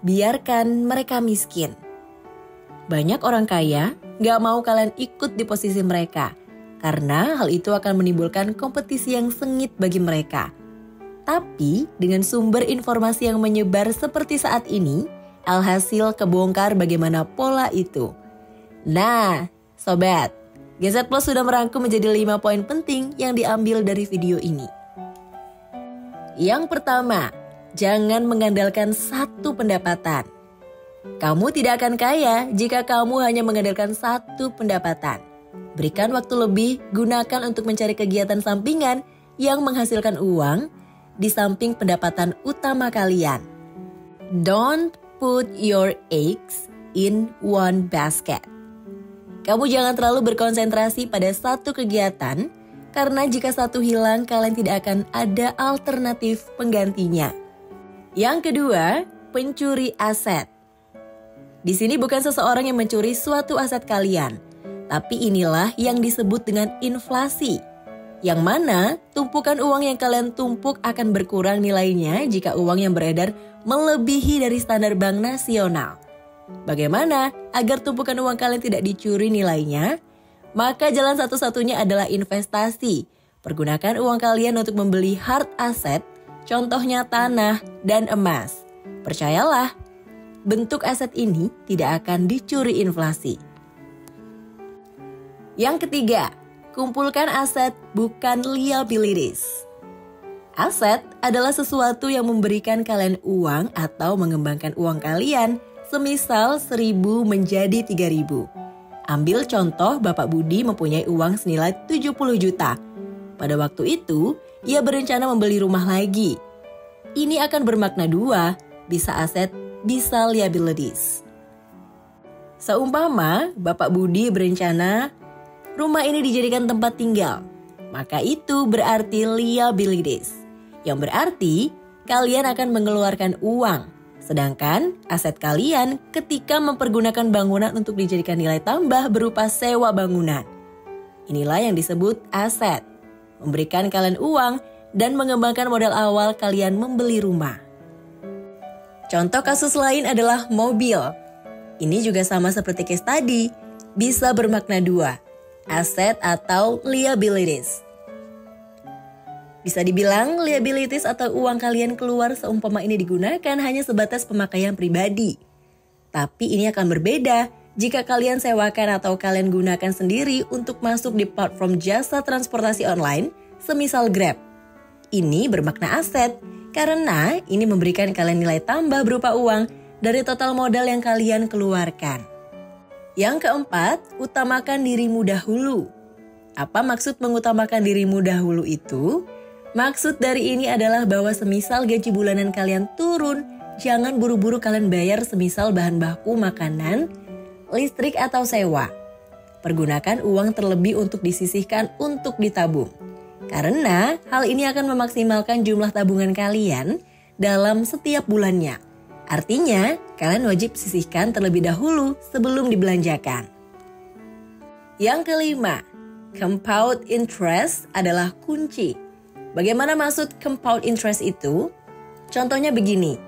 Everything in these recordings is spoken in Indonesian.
biarkan mereka miskin. Banyak orang kaya gak mau kalian ikut di posisi mereka, karena hal itu akan menimbulkan kompetisi yang sengit bagi mereka. Tapi dengan sumber informasi yang menyebar seperti saat ini, alhasil kebongkar bagaimana pola itu. Nah, sobat, GZ Plus sudah merangkum menjadi 5 poin penting yang diambil dari video ini. Yang pertama, jangan mengandalkan satu pendapatan. Kamu tidak akan kaya jika kamu hanya mengandalkan satu pendapatan. Berikan waktu lebih, gunakan untuk mencari kegiatan sampingan yang menghasilkan uang di samping pendapatan utama kalian. Don't put your eggs in one basket. Kamu jangan terlalu berkonsentrasi pada satu kegiatan, karena jika satu hilang, kalian tidak akan ada alternatif penggantinya. Yang kedua, pencuri aset. Di sini bukan seseorang yang mencuri suatu aset kalian, tapi inilah yang disebut dengan inflasi. Yang mana tumpukan uang yang kalian tumpuk akan berkurang nilainya jika uang yang beredar melebihi dari standar bank nasional. Bagaimana agar tumpukan uang kalian tidak dicuri nilainya? Maka jalan satu-satunya adalah investasi. Pergunakan uang kalian untuk membeli hard asset, contohnya tanah dan emas. Percayalah, bentuk aset ini tidak akan dicuri inflasi. Yang ketiga, kumpulkan aset bukan liabilities. Aset adalah sesuatu yang memberikan kalian uang atau mengembangkan uang kalian, semisal 1.000 menjadi 3.000. Ambil contoh Bapak Budi mempunyai uang senilai 70 juta. Pada waktu itu, ia berencana membeli rumah lagi. Ini akan bermakna dua, bisa aset, bisa liabilities. Seumpama Bapak Budi berencana rumah ini dijadikan tempat tinggal, maka itu berarti liabilities. Yang berarti kalian akan mengeluarkan uang. Sedangkan aset kalian ketika mempergunakan bangunan untuk dijadikan nilai tambah berupa sewa bangunan. Inilah yang disebut aset. Memberikan kalian uang dan mengembangkan modal awal kalian membeli rumah. Contoh kasus lain adalah mobil. Ini juga sama seperti case tadi, bisa bermakna dua, aset atau liabilities. Bisa dibilang liabilities atau uang kalian keluar seumpama ini digunakan hanya sebatas pemakaian pribadi. Tapi ini akan berbeda jika kalian sewakan atau kalian gunakan sendiri untuk masuk di platform jasa transportasi online, semisal Grab. Ini bermakna aset karena ini memberikan kalian nilai tambah berupa uang dari total modal yang kalian keluarkan. Yang keempat, utamakan dirimu dahulu. Apa maksud mengutamakan dirimu dahulu itu? Maksud dari ini adalah bahwa semisal gaji bulanan kalian turun, jangan buru-buru kalian bayar semisal bahan baku makanan, listrik atau sewa. Pergunakan uang terlebih untuk disisihkan untuk ditabung. Karena hal ini akan memaksimalkan jumlah tabungan kalian dalam setiap bulannya. Artinya, kalian wajib sisihkan terlebih dahulu sebelum dibelanjakan. Yang kelima, compound interest adalah kunci. Bagaimana maksud compound interest itu? Contohnya begini,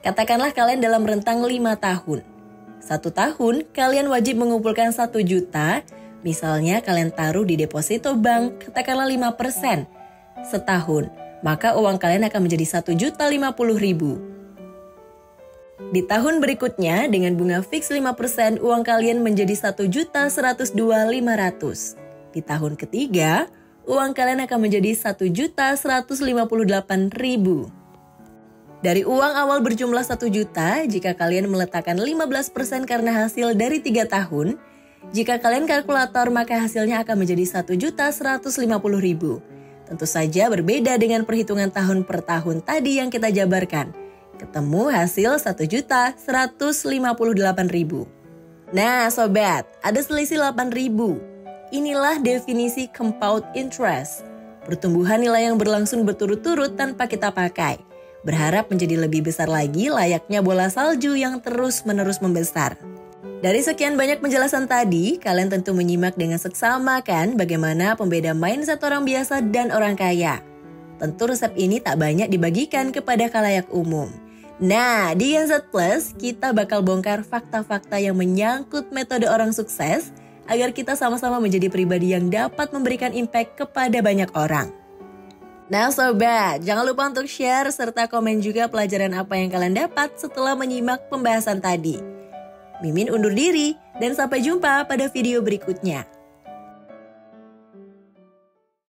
katakanlah kalian dalam rentang 5 tahun. 1 tahun kalian wajib mengumpulkan 1 juta, misalnya kalian taruh di deposito bank, katakanlah 5%. Setahun, maka uang kalian akan menjadi 1.050.000. Di tahun berikutnya dengan bunga fix 5%, uang kalian menjadi 1.102.500. Di tahun ketiga, uang kalian akan menjadi 1.158.000. Dari uang awal berjumlah 1 juta, jika kalian meletakkan 15% karena hasil dari 3 tahun, jika kalian kalkulator maka hasilnya akan menjadi 1.150.000. Tentu saja berbeda dengan perhitungan tahun per tahun tadi yang kita jabarkan. Ketemu hasil 1.158.000. Nah sobat, ada selisih 8.000. Inilah definisi compound interest. Pertumbuhan nilai yang berlangsung berturut-turut tanpa kita pakai. Berharap menjadi lebih besar lagi layaknya bola salju yang terus-menerus membesar. Dari sekian banyak penjelasan tadi, kalian tentu menyimak dengan seksama kan bagaimana pembeda mindset orang biasa dan orang kaya. Tentu resep ini tak banyak dibagikan kepada khalayak umum. Nah, di Gen Z Plus, kita bakal bongkar fakta-fakta yang menyangkut metode orang sukses agar kita sama-sama menjadi pribadi yang dapat memberikan impact kepada banyak orang. Nah sobat, jangan lupa untuk share serta komen juga pelajaran apa yang kalian dapat setelah menyimak pembahasan tadi. Mimin undur diri dan sampai jumpa pada video berikutnya.